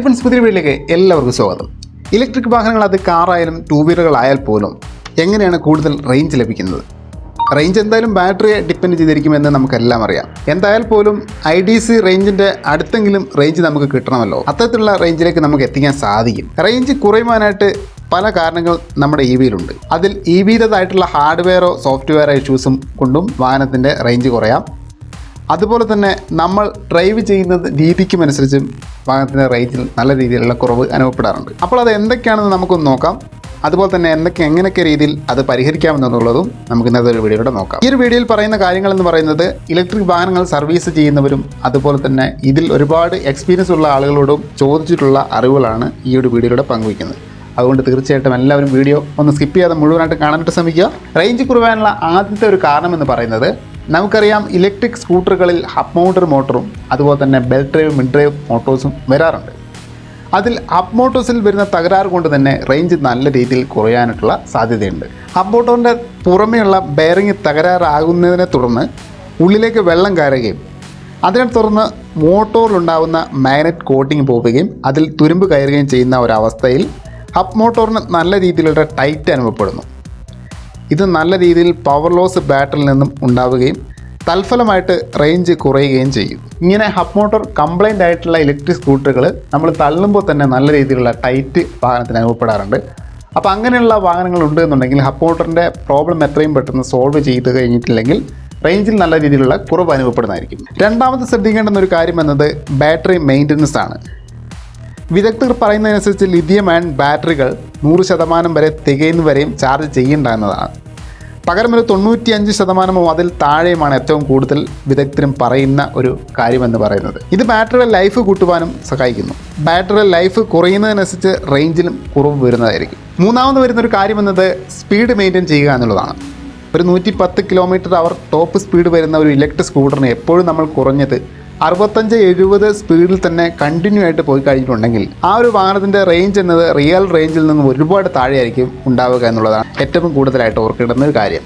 Friends, പുതിയ വീഡിയോയിലേക്ക് എല്ലാവർക്കും സ്വാഗതം. ഇലക്ട്രിക് വാഹനങ്ങൾ അത് കാറായാലും ടൂ വീലറുകളായാൽ പോലും എങ്ങനെയാണ് കൂടുതൽ റേഞ്ച് ലഭിക്കുന്നത്? റേഞ്ച് എന്തായാലും ബാറ്ററിയെ ഡിപ്പെൻഡ് ചെയ്തിരിക്കുമെന്ന് നമുക്കെല്ലാം അറിയാം. എന്തായാലും പോലും IDC റേഞ്ചിൻ്റെ അടുത്തെങ്കിലും റേഞ്ച് നമുക്ക് കിട്ടണമല്ലോ. അത്തരത്തിലുള്ള റേഞ്ചിലേക്ക് നമുക്ക് എത്തിക്കാൻ സാധിക്കും. റേഞ്ച് കുറയുവാനായിട്ട് പല കാരണങ്ങൾ നമ്മുടെ EVയിലുണ്ട്. അതിൽ EVയുടേതായിട്ടുള്ള ഹാർഡ്വെയറോ സോഫ്റ്റ്വെയറോ ഇഷ്യൂസും കൊണ്ടും വാഹനത്തിൻ്റെ റേഞ്ച് കുറയാം. അതുപോലെ തന്നെ നമ്മൾ ഡ്രൈവ് ചെയ്യുന്നത് രീതിക്കുമനുസരിച്ചും വാഹനത്തിൻ്റെ റേഞ്ചിൽ നല്ല രീതിയിലുള്ള കുറവ് അനുഭവപ്പെടാറുണ്ട്. അപ്പോൾ അത് എന്തൊക്കെയാണെന്ന് നമുക്കൊന്ന് നോക്കാം. അതുപോലെ തന്നെ എങ്ങനെയൊക്കെ രീതിയിൽ അത് പരിഹരിക്കാമെന്നുള്ളതും നമുക്ക് ഇന്നത്തെ ഒരു വീഡിയോയിലൂടെ നോക്കാം. ഈ ഒരു വീഡിയോയിൽ പറയുന്ന കാര്യങ്ങളെന്ന് പറയുന്നത് ഇലക്ട്രിക് വാഹനങ്ങൾ സർവീസ് ചെയ്യുന്നവരും അതുപോലെ തന്നെ ഇതിൽ ഒരുപാട് എക്സ്പീരിയൻസ് ഉള്ള ആളുകളോടും ചോദിച്ചിട്ടുള്ള അറിവുകളാണ് ഈ ഒരു വീഡിയോയിലൂടെ പങ്കുവയ്ക്കുന്നത്. അതുകൊണ്ട് തീർച്ചയായിട്ടും എല്ലാവരും വീഡിയോ ഒന്ന് സ്കിപ്പ് ചെയ്യാതെ മുഴുവനായിട്ട് കാണാനായിട്ട് ശ്രമിക്കുക. റേഞ്ച് കുറയാനുള്ള ആദ്യത്തെ ഒരു കാരണമെന്ന് പറയുന്നത്, നമുക്കറിയാം ഇലക്ട്രിക് സ്കൂട്ടറുകളിൽ ഹബ് മൗണ്ടഡ് മോട്ടറും അതുപോലെ തന്നെ ബെൽറ്റ് ഡ്രൈവ് മിഡ് ഡ്രൈവ് മോട്ടോഴ്സും വരാറുണ്ട്. അതിൽ ഹബ് മോട്ടോഴ്സിൽ വരുന്ന തകരാറ് കൊണ്ട് തന്നെ റേഞ്ച് നല്ല രീതിയിൽ കുറയാനായിട്ടുള്ള സാധ്യതയുണ്ട്. ഹബ് മോട്ടോറിൻ്റെ പുറമെയുള്ള ബെയറിംഗ് തകരാറാകുന്നതിനെ തുടർന്ന് ഉള്ളിലേക്ക് വെള്ളം കയറുകയും അതിനെ തുടർന്ന് മോട്ടോറിലുണ്ടാകുന്ന മാഗ്നറ്റ് കോട്ടിംഗ് പോവുകയും അതിൽ തുരുമ്പ് കയറുകയും ചെയ്യുന്ന ഒരവസ്ഥയിൽ ഹബ് മോട്ടോറിന് നല്ല രീതിയിലുള്ള ടൈറ്റ് അനുഭവപ്പെടുന്നു. ഇത് നല്ല രീതിയിൽ പവർ ലോസ് ബാറ്ററിയിൽ നിന്നും ഉണ്ടാവുകയും തൽഫലമായിട്ട് റേഞ്ച് കുറയുകയും ചെയ്യും. ഇങ്ങനെ ഹബ് മോട്ടോർ കംപ്ലൈൻ്റ് ആയിട്ടുള്ള ഇലക്ട്രിക് സ്കൂട്ടറുകൾ നമ്മൾ തള്ളുമ്പോൾ തന്നെ നല്ല രീതിയിലുള്ള ടൈറ്റ് വാഹനത്തിന് അനുഭവപ്പെടാറുണ്ട്. അപ്പോൾ അങ്ങനെയുള്ള വാഹനങ്ങളുണ്ട് എന്നുണ്ടെങ്കിൽ ഹബ് മോട്ടറിൻ്റെ പ്രോബ്ലം എത്രയും പെട്ടെന്ന് സോൾവ് ചെയ്ത് കഴിഞ്ഞിട്ടില്ലെങ്കിൽ റേഞ്ചിൽ നല്ല രീതിയിലുള്ള കുറവ് അനുഭവപ്പെടുന്നതായിരിക്കും. രണ്ടാമത് ശ്രദ്ധിക്കേണ്ടുന്ന ഒരു കാര്യം എന്നത് ബാറ്ററി മെയിൻ്റനൻസ് ആണ്. വിദഗ്ധർ പറയുന്നതനുസരിച്ച് ലിഥിയം അയൺ ബാറ്ററികൾ 100% വരെ തികയുന്നവരെയും ചാർജ് ചെയ്യേണ്ട എന്നതാണ്. പകരം ഒരു 95% അതിൽ താഴെയുമാണ് ഏറ്റവും കൂടുതൽ വിദഗ്ധരും പറയുന്ന ഒരു കാര്യമെന്ന് പറയുന്നത്. ഇത് ബാറ്ററിയുടെ ലൈഫ് കൂട്ടുവാനും സഹായിക്കുന്നു. ബാറ്ററിയുടെ ലൈഫ് കുറയുന്നതിനനുസരിച്ച് റേഞ്ചിലും കുറവ് വരുന്നതായിരിക്കും. മൂന്നാമത് വരുന്നൊരു കാര്യമെന്നത് സ്പീഡ് മെയിൻറ്റെയിൻ ചെയ്യുക എന്നുള്ളതാണ്. ഒരു 110 km/h ടോപ്പ് സ്പീഡ് വരുന്ന ഒരു ഇലക്ട്രിക് സ്കൂട്ടറിന് എപ്പോഴും നമ്മൾ കുറഞ്ഞത് 65-70 സ്പീഡിൽ തന്നെ കണ്ടിന്യൂ ആയിട്ട് പോയി കഴിഞ്ഞിട്ടുണ്ടെങ്കിൽ ആ ഒരു വാഹനത്തിൻ്റെ റേഞ്ച് എന്നത് റിയൽ റേഞ്ചിൽ നിന്നും ഒരുപാട് താഴെയായിരിക്കും ഉണ്ടാവുക എന്നുള്ളതാണ് ഏറ്റവും കൂടുതലായിട്ട് ഓർക്കേണ്ടുന്ന ഒരു കാര്യം.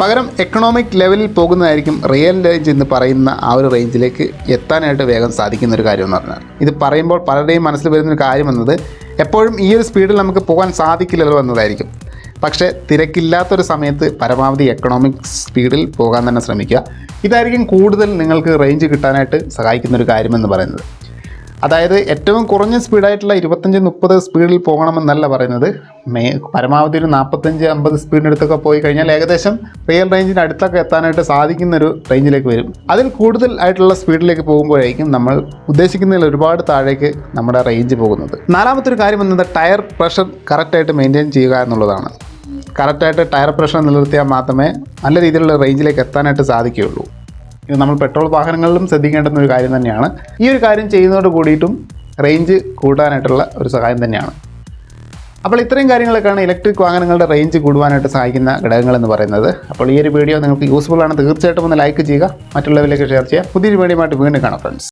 പകരം എക്കണോമിക് ലെവലിൽ പോകുന്നതായിരിക്കും റിയൽ റേഞ്ച് എന്ന് പറയുന്ന ആ ഒരു റേഞ്ചിലേക്ക് എത്താനായിട്ട് വേഗം സാധിക്കുന്ന ഒരു കാര്യം എന്ന് പറഞ്ഞാൽ. ഇത് പറയുമ്പോൾ പലരുടെയും മനസ്സിൽ വരുന്നൊരു കാര്യം എന്നത് എപ്പോഴും ഈ ഒരു സ്പീഡിൽ നമുക്ക് പോകാൻ സാധിക്കില്ലല്ലോ എന്നതായിരിക്കും. പക്ഷേ തിരക്കില്ലാത്തൊരു സമയത്ത് പരമാവധി എക്കണോമിക് സ്പീഡിൽ പോകാൻ തന്നെ ശ്രമിക്കുക. ഇതായിരിക്കും കൂടുതൽ നിങ്ങൾക്ക് റേഞ്ച് കിട്ടാനായിട്ട് സഹായിക്കുന്നൊരു കാര്യമെന്ന് പറയുന്നത്. അതായത് ഏറ്റവും കുറഞ്ഞ സ്പീഡായിട്ടുള്ള 25-30 സ്പീഡിൽ പോകണമെന്നല്ല പറയുന്നത്. പരമാവധി ഒരു 45-50 സ്പീഡിനടുത്തൊക്കെ പോയി കഴിഞ്ഞാൽ ഏകദേശം റിയൽ റേഞ്ചിൻ്റെ അടുത്തൊക്കെ എത്താനായിട്ട് സാധിക്കുന്നൊരു റേഞ്ചിലേക്ക് വരും. അതിൽ കൂടുതൽ ആയിട്ടുള്ള സ്പീഡിലേക്ക് പോകുമ്പോഴായിരിക്കും നമ്മൾ ഉദ്ദേശിക്കുന്നതിൽ ഒരുപാട് താഴേക്ക് നമ്മുടെ റേഞ്ച് പോകുന്നത്. നാലാമത്തെ ഒരു കാര്യം എന്നത് ടയർ പ്രഷർ കറക്റ്റായിട്ട് മെയിൻറ്റെയിൻ ചെയ്യുക എന്നുള്ളതാണ്. കറക്റ്റായിട്ട് ടയർ പ്രഷർ നിലനിർത്തിയാൽ മാത്രമേ നല്ല രീതിയിലുള്ള റേഞ്ചിലേക്ക് എത്താനായിട്ട് സാധിക്കുകയുള്ളൂ. ഇത് നമ്മൾ പെട്രോൾ വാഹനങ്ങളിലും ശ്രദ്ധിക്കേണ്ടുന്ന ഒരു കാര്യം തന്നെയാണ്. ഈ ഒരു കാര്യം ചെയ്യുന്നതോട് കൂടിയിട്ടും റേഞ്ച് കൂട്ടാനായിട്ടുള്ള ഒരു സഹായം തന്നെയാണ്. അപ്പോൾ ഇത്രയും കാര്യങ്ങളൊക്കെയാണ് ഇലക്ട്രിക് വാഹനങ്ങളുടെ റേഞ്ച് കൂടുവാനായിട്ട് സഹായിക്കുന്ന ഘടകങ്ങളെന്ന് പറയുന്നത്. അപ്പോൾ ഈ ഒരു വീഡിയോ നിങ്ങൾക്ക് യൂസ്ഫുൾ ആണ്, തീർച്ചയായിട്ടും ഒന്ന് ലൈക്ക് ചെയ്യുക, മറ്റുള്ളവരിലേക്ക് ഷെയർ ചെയ്യുക. പുതിയൊരു വീഡിയോയുമായിട്ട് വീണ്ടും കാണാം ഫ്രണ്ട്സ്.